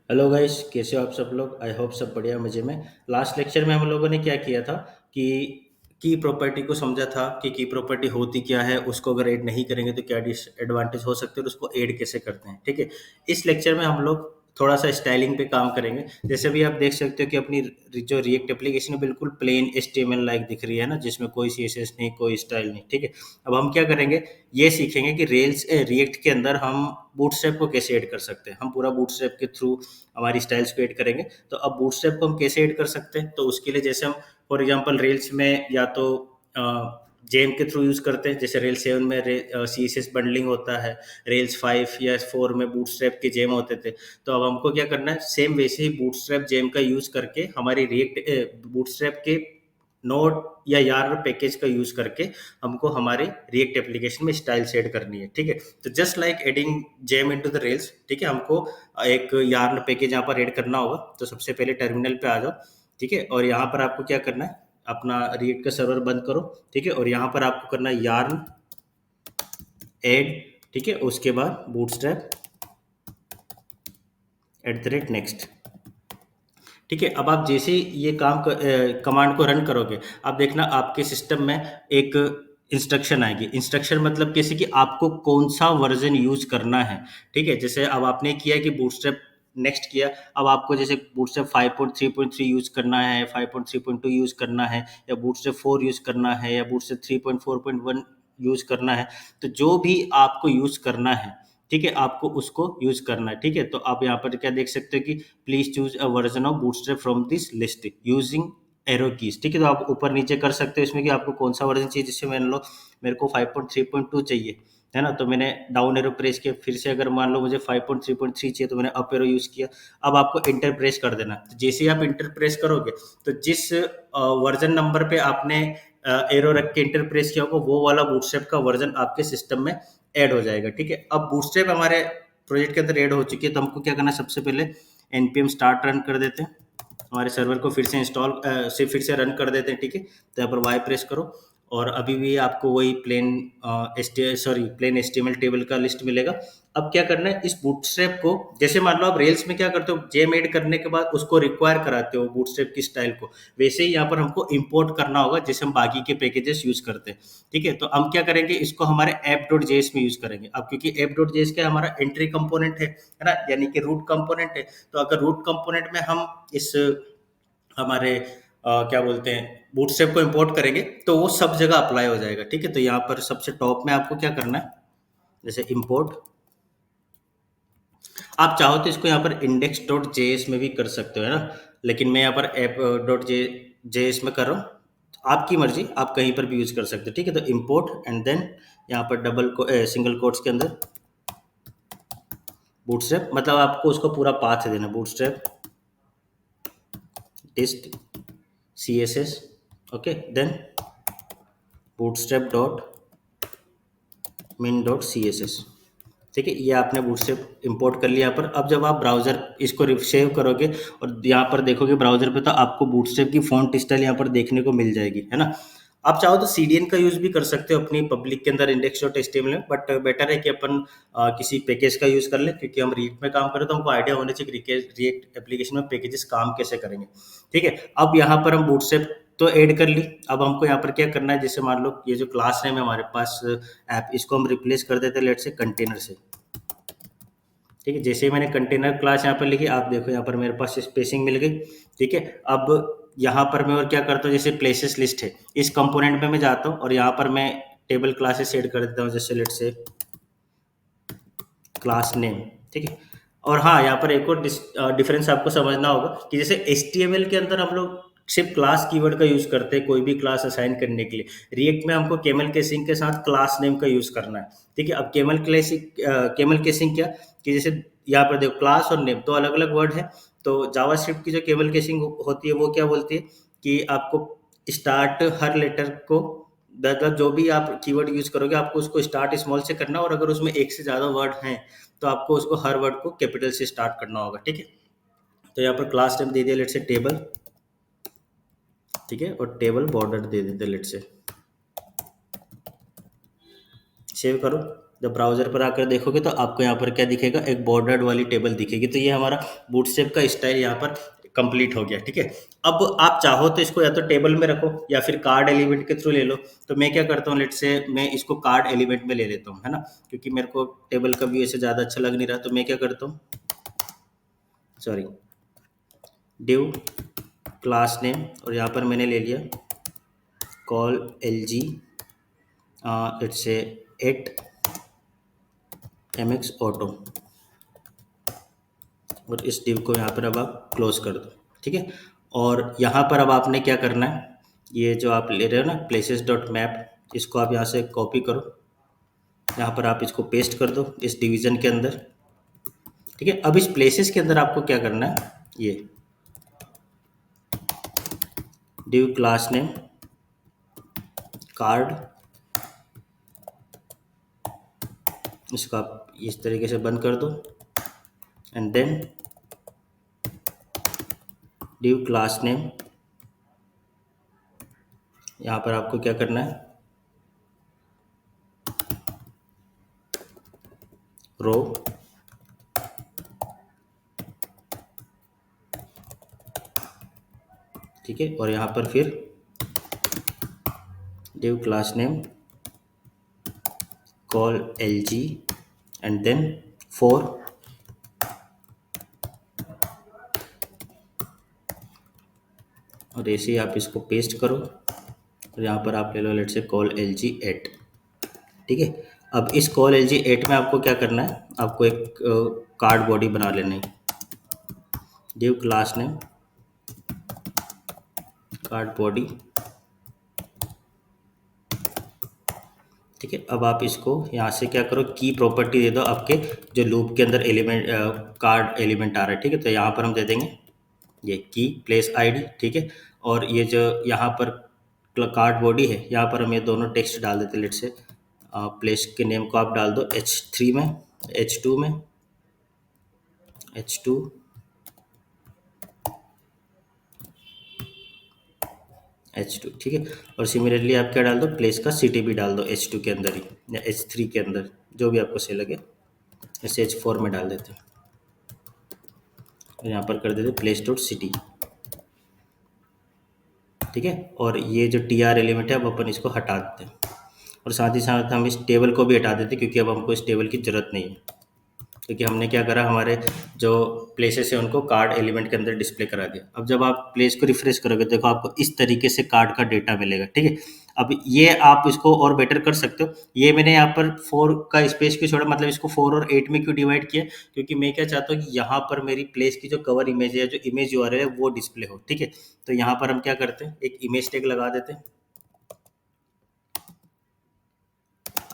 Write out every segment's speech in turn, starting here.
Hello guys, कैसे हो आप सब लोग। आई होप सब बढ़िया मज़े में। लास्ट लेक्चर में हम लोगों ने क्या किया था कि की प्रॉपर्टी को समझा था कि की प्रॉपर्टी होती क्या है, उसको अगर ऐड नहीं करेंगे तो क्या डिसएडवांटेज हो सकते हैं और उसको ऐड कैसे करते हैं। ठीक है, इस लेक्चर में हम लोग थोड़ा सा स्टाइलिंग पे काम करेंगे। जैसे भी आप देख सकते हो कि अपनी जो रिएक्ट एप्लीकेशन है बिल्कुल प्लेन HTML लाइक दिख रही है ना, जिसमें कोई CSS नहीं, कोई स्टाइल नहीं। ठीक है, अब हम क्या करेंगे, ये सीखेंगे कि रेल्स रिएक्ट के अंदर हम बूटस्ट्रैप को कैसे ऐड कर सकते हैं। हम पूरा बूटस्ट्रैप के थ्रू हमारी स्टाइल्स को ऐड करेंगे। तो अब बूटस्ट्रैप को हम कैसे ऐड कर सकते हैं, तो उसके लिए जैसे हम फॉर एग्जांपल रेल्स में या तो जेम के थ्रू यूज करते हैं। जैसे रेल 7 में CSS बंडलिंग होता है, रेल्स 5 या 4 में बूटस्ट्रैप के जेम होते थे। तो अब हमको क्या करना है, सेम वैसे ही बूटस्ट्रैप जेम का यूज करके हमारी रिएक्ट बूटस्ट्रैप के नोड या यार पैकेज का यूज करके हमको हमारे रिएक्ट एप्लीकेशन में स्टाइल सेट करनी है। ठीक है, तो just like adding gem into the Rails. ठीक है, हमको एक यार्न पैकेज यहाँ पर ऐड करना होगा। तो सबसे पहले टर्मिनल पे आ जाओ। ठीक है, और यहाँ पर आपको क्या करना है, अपना रिएक्ट का सर्वर बंद करो। ठीक है, और यहाँ पर आपको करना है यार्न ऐड। ठीक है, उसके बाद बूटस्ट्रैप @next। ठीक है, अब आप जैसे ही ये कमांड को रन करोगे, आप देखना आपके सिस्टम में एक इंस्ट्रक्शन आएगी। इंस्ट्रक्शन मतलब कैसे कि आपको कौन सा वर्जन यूज करना है। ठीक है, जैसे अब आपने किया कि बूटस्ट्रैप नेक्स्ट किया, अब आपको जैसे बूटस्ट्रैप 5.3.3 यूज करना है, 5.3.2 यूज करना है, या बूटस्ट्रैप 4 यूज करना है, या बूटस्ट्रैप 3.4.1 यूज करना है। तो जो भी आपको यूज करना है, ठीक है, आपको उसको यूज करना है। ठीक है, तो आप यहाँ पर क्या देख सकते हो कि please choose a version of bootstrap from this list using arrow keys. ठीक है, तो आप ऊपर नीचे कर सकते हो इसमें कि आपको कौन सा वर्जन चाहिए। जिससे मान लो मेरे को 5.3.2 चाहिए, है ना, तो मैंने डाउन एरो प्रेस किया। फिर से अगर मान लो मुझे 5.3.3 चाहिए तो मैंने अप एरो यूज किया। अब आपको इंटर प्रेस कर देना। तो जैसे ही आप इंटर प्रेस करोगे, तो जिस वर्जन नंबर पे आपने एरो रख के इंटर प्रेस किया होगा, वो वाला बूटस्ट्रैप का वर्जन आपके सिस्टम में ऐड हो जाएगा। ठीक है, अब बूटस्ट्रैप हमारे प्रोजेक्ट के अंदर ऐड हो चुकी है। तो हमको क्या करना है, सबसे पहले npm स्टार्ट रन कर देते हैं। हमारे सर्वर को फिर से फिर से रन कर देते हैं। ठीक है, तो यहाँ पर वाई प्रेस करो, और अभी भी आपको वही प्लेन HTML टेबल का लिस्ट मिलेगा। अब क्या करना है, इस बूटस्ट्रैप को जैसे मान लो आप रेल्स में क्या करते हो, जेम ऐड करने के बाद उसको रिक्वायर कराते हो बूटस्ट्रैप की स्टाइल को, वैसे ही यहाँ पर हमको इंपोर्ट करना होगा जैसे हम बाकी के पैकेजेस यूज करते हैं। ठीक है, तो हम क्या करेंगे, इसको हमारे app.js में यूज करेंगे। अब क्योंकि app.js क्या हमारा एंट्री कंपोनेंट है ना, यानी कि रूट कंपोनेंट है। तो अगर रूट कंपोनेंट में हम इस हमारे क्या बोलते हैं बूटस्ट्रैप को इंपोर्ट करेंगे, तो वो सब जगह अप्लाई हो जाएगा। ठीक है, तो यहाँ पर सबसे टॉप में आपको क्या करना है, जैसे इंपोर्ट, आप चाहो तो इसको यहाँ पर index.js में भी कर सकते हो, है ना, लेकिन मैं यहाँ पर app.js में कर रहा हूँ। आपकी मर्जी, आप कहीं पर भी यूज कर सकते हो। ठीक है, तो इंपोर्ट एंड देन यहाँ पर सिंगल कोट्स के अंदर बूटस्ट्रैप, मतलब आपको उसको पूरा पाथ देना, Bootstrap test CSS। Okay, then Bootstrap dot min.css। ठीक है, ये आपने बूटस्ट्रैप इंपोर्ट कर लिया यहाँ पर। अब जब आप ब्राउजर इसको सेव करोगे और यहाँ पर देखोगे ब्राउजर पे, तो आपको बूटस्ट्रैप की फॉन्ट स्टाइल यहाँ पर देखने को मिल जाएगी, है ना। आप चाहो तो CDN का यूज भी कर सकते हो अपनी पब्लिक के अंदर index.html में, बट बेटर है कि अपन किसी पैकेज का यूज कर ले, क्योंकि हम रिएक्ट में काम करें तो हमको आइडिया होना चाहिए कि रिएक्ट एप्लीकेशन में पैकेजेस काम कैसे करेंगे। ठीक है, अब यहाँ पर हम बूटस्ट्रैप तो ऐड कर ली। अब हमको यहाँ पर क्या करना है, जैसे मान लो ये जो क्लास नेम है हमारे पास ऐप, इसको हम रिप्लेस कर देते हैं लेट से कंटेनर से। ठीक है, जैसे ही मैंने कंटेनर क्लास यहाँ पर लिखी, आप देखो यहाँ पर मेरे पास स्पेसिंग मिल गई। ठीक है, अब यहाँ पर मैं और क्या करता हूँ, जैसे प्लेसेस लिस्ट है, इस कंपोनेंट में मैं जाता हूँ और यहाँ पर मैं टेबल क्लासेस ऐड कर देता हूँ, जैसे लेट से क्लास नेम। ठीक है, और हाँ, यहाँ पर एक और डिफरेंस आपको समझना होगा कि जैसे HTML के अंदर हम लोग सिर्फ क्लास कीवर्ड का यूज करते हैं कोई भी क्लास असाइन करने के लिए। रिएक्ट में हमको केमल केसिंग के साथ क्लास नेम का यूज करना है। ठीक है, अब केमल केसिंग क्या, कि जैसे यहाँ पर देखो क्लास और नेम दो अलग अलग वर्ड है। तो जावास्क्रिप्ट की जो केमल केसिंग होती है वो क्या बोलती है कि आपको स्टार्ट हर लेटर को, मतलब जो भी आप कीवर्ड यूज करोगे आपको उसको स्टार्ट स्मॉल से करना, और अगर उसमें एक से ज्यादा वर्ड हैं तो आपको उसको हर वर्ड को कैपिटल से स्टार्ट करना होगा। ठीक है, तो यहाँ पर क्लास नेम दे दिया लेट से टेबल। ठीक है, और टेबल बॉर्डर दे देते लेट से, सेव करो। जब ब्राउज़र पर आकर देखोगे तो आपको यहाँ पर क्या दिखेगा, एक बॉर्डर्ड वाली टेबल दिखेगी। तो ये हमारा बूटस्ट्रैप का स्टाइल यहाँ पर कंप्लीट हो गया, ठीक है। अब आप चाहो तो इसको या तो टेबल में रखो या फिर कार्ड एलिमेंट के थ्रू ले लो। तो मैं क्या करता हूँ, लेट्स से मैं इसको कार्ड एलिमेंट में ले लेता हूँ, है ना, क्योंकि मेरे को टेबल का व्यू ऐसे ज़्यादा अच्छा लग नहीं रहा। तो मैं क्या करता हूँ, सॉरी, डिव क्लास नेम, और यहाँ पर मैंने ले लिया call l ji, let's say 8 mx auto, और इस डिव को यहाँ पर अब आप क्लोज कर दो, ठीक है। और यहाँ पर अब आपने क्या करना है, ये जो आप ले रहे हो ना प्लेसेस डॉट मैप, इसको आप यहाँ से कॉपी करो, यहाँ पर आप इसको पेस्ट कर दो इस डिवीज़न के अंदर, ठीक है। अब इस प्लेसेस के अंदर आपको क्या करना है, ये डिव क्लास नेम कार्ड, इसको आप इस तरीके से बंद कर दो, and then div class name, यहाँ पर आपको क्या करना है, रो, ठीक है। और यहाँ पर फिर div class name col l g, and then 4, और ऐसे ही आप इसको पेस्ट करो, और यहाँ पर आप ले लो लेट से कॉल एल जी 8, ठीक है। अब इस कॉल एल जी 8 में आपको क्या करना है, आपको एक कार्ड बॉडी बना लेना है, div class name card body, ठीक है। अब आप इसको यहाँ से क्या करो, की प्रॉपर्टी दे दो आपके जो लूप के अंदर एलिमेंट कार्ड एलिमेंट आ रहा है, ठीक है। तो यहाँ पर हम दे देंगे ये की प्लेस आईडी, ठीक है। और ये जो यहाँ पर कार्ड बॉडी है, यहाँ पर हम ये दोनों टेक्स्ट डाल देते हैं, लेट से प्लेस के नेम को आप डाल दो H3 में, H2 में, H2, H2, ठीक है। और सिमिलरली आप क्या डाल दो, प्लेस का सिटी भी डाल दो H2 के अंदर ही या H3 के अंदर, जो भी आपको सही लगे। ऐसे H4 में डाल देते हैं, और यहाँ पर कर देते प्लेस डॉट सिटी, ठीक है। और ये जो टी आर एलिमेंट है अब अपन इसको हटा देते हैं, और साथ ही साथ हम इस टेबल को भी हटा देते हैं, क्योंकि अब हमको इस टेबल की ज़रूरत नहीं है, क्योंकि हमने क्या करा, हमारे जो प्लेसेस है उनको कार्ड एलिमेंट के अंदर डिस्प्ले करा दिया। अब जब आप प्लेस को रिफ्रेश करोगे देखो आपको इस तरीके से कार्ड का डेटा मिलेगा, ठीक है। अब ये आप इसको और बेटर कर सकते हो। ये मैंने यहाँ पर 4 का स्पेस क्यों छोड़ा, मतलब इसको 4 और 8 में क्यों डिवाइड किया, क्योंकि मैं क्या चाहता हूँ कि यहाँ पर मेरी प्लेस की जो कवर इमेज है, जो इमेज यूआरएल है वो डिस्प्ले हो, ठीक है। तो यहाँ पर हम क्या करते हैं, एक इमेज टैग लगा देते हैं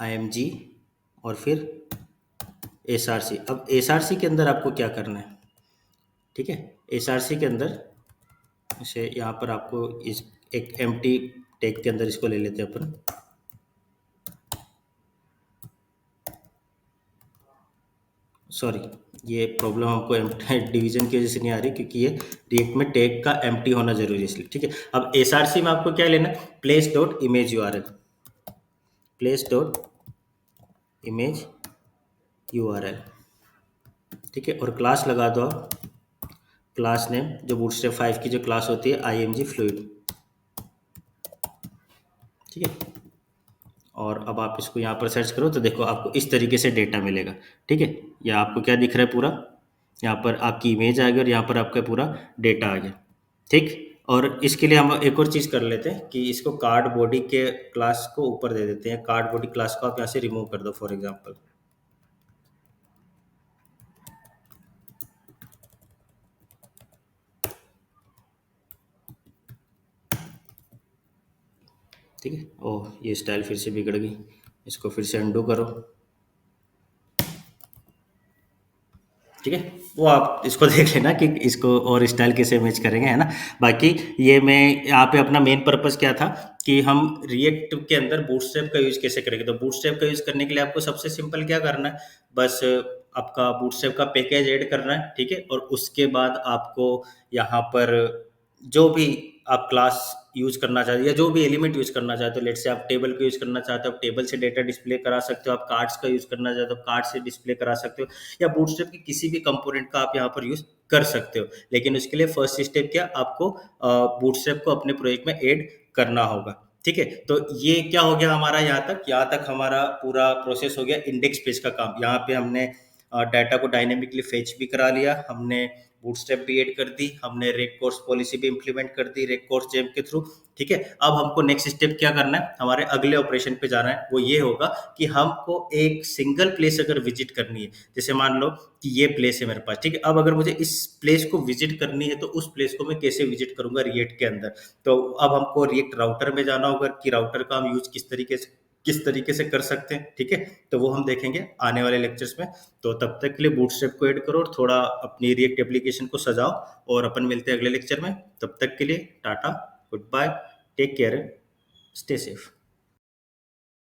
IMG, और फिर SRC। अब SRC के अंदर आपको क्या करना है, ठीक है। SRC के अंदर इसे यहाँ पर आपको इस एक एम्प्टी टैग के अंदर इसको ले लेते हैं अपन, सॉरी, ये प्रॉब्लम हमको डिवीजन की वजह से नहीं आ रही, क्योंकि ये रिएक्ट में टैग का एम्प्टी होना जरूरी है इसलिए, ठीक है। अब SRC में आपको क्या लेना है, place dot image URL, place dot image URL, ठीक है। और क्लास लगा दो आप, क्लास नेम जो बूटस्ट्रैप 5 की जो क्लास होती है IMG फ्लूइड, ठीक है। और अब आप इसको यहाँ पर सर्च करो तो देखो आपको इस तरीके से डेटा मिलेगा, ठीक है। या आपको क्या दिख रहा है, पूरा यहाँ पर आपकी इमेज आ गई और यहाँ पर आपका पूरा डेटा आ गया, ठीक। और इसके लिए हम एक और चीज़ कर लेते हैं कि इसको कार्ड बॉडी के क्लास को ऊपर दे देते हैं, कार्ड बॉडी क्लास को आप यहाँ से रिमूव कर दो फॉर एग्जाम्पल, ठीक है। ओह, ये स्टाइल फिर से बिगड़ गई, इसको फिर से अंडू करो, ठीक है। वो आप इसको देख लेना कि इसको और स्टाइल कैसे मैच करेंगे, है ना। बाकी ये मैं यहाँ पे अपना मेन पर्पस क्या था कि हम रिएक्ट के अंदर बूटस्ट्रैप का यूज़ कैसे करेंगे। तो बूटस्ट्रैप का यूज़ करने के लिए आपको सबसे सिंपल क्या करना है, बस आपका बूटस्ट्रैप का पैकेज ऐड करना है, ठीक है। और उसके बाद आपको यहाँ पर जो भी आप क्लास यूज़ करना चाहते हो या जो भी एलिमेंट यूज़ करना चाहते हो, लेट्स से आप टेबल को यूज़ करना चाहते हो, आप टेबल से डेटा डिस्प्ले करा सकते हो, आप कार्ड्स का यूज़ करना चाहते हो, कार्ड से डिस्प्ले करा सकते हो, या बूटस्ट्रैप के किसी भी कंपोनेंट का आप यहाँ पर यूज़ कर सकते हो। लेकिन उसके लिए फर्स्ट स्टेप क्या, आपको बूटस्ट्रैप को अपने प्रोजेक्ट में ऐड करना होगा। ठीक है, तो ये क्या हो गया हमारा, यहाँ तक हमारा पूरा प्रोसेस हो गया इंडेक्स पेज का काम। यहाँ पे हमने डाटा को डायनेमिकली फेच भी करा लिया, हमने बूटस्ट्रैप भी ऐड कर दी, हमने रेक कोर्स पॉलिसी भी इंप्लीमेंट कर दी रेक कोर्स जेम के थ्रू। ठीक है, अब हमको नेक्स्ट स्टेप क्या करना है, हमारे अगले ऑपरेशन पे जाना है। वो ये होगा कि हमको एक सिंगल प्लेस अगर विजिट करनी है, जैसे मान लो कि ये प्लेस है मेरे पास, ठीक है, अब अगर मुझे इस प्लेस को विजिट करनी है तो उस प्लेस को मैं कैसे विजिट करूंगा रिएक्ट के अंदर। तो अब हमको रिएक्ट राउटर में जाना होगा कि राउटर का हम यूज किस तरीके से कर सकते हैं। ठीक है, तो वो हम देखेंगे आने वाले लेक्चर्स में। तो तब तक के लिए बूटस्ट्रैप को ऐड करो और थोड़ा अपनी रिएक्ट एप्लीकेशन को सजाओ, और अपन मिलते हैं अगले लेक्चर में। तब तक के लिए tata, good bye, take care, stay safe.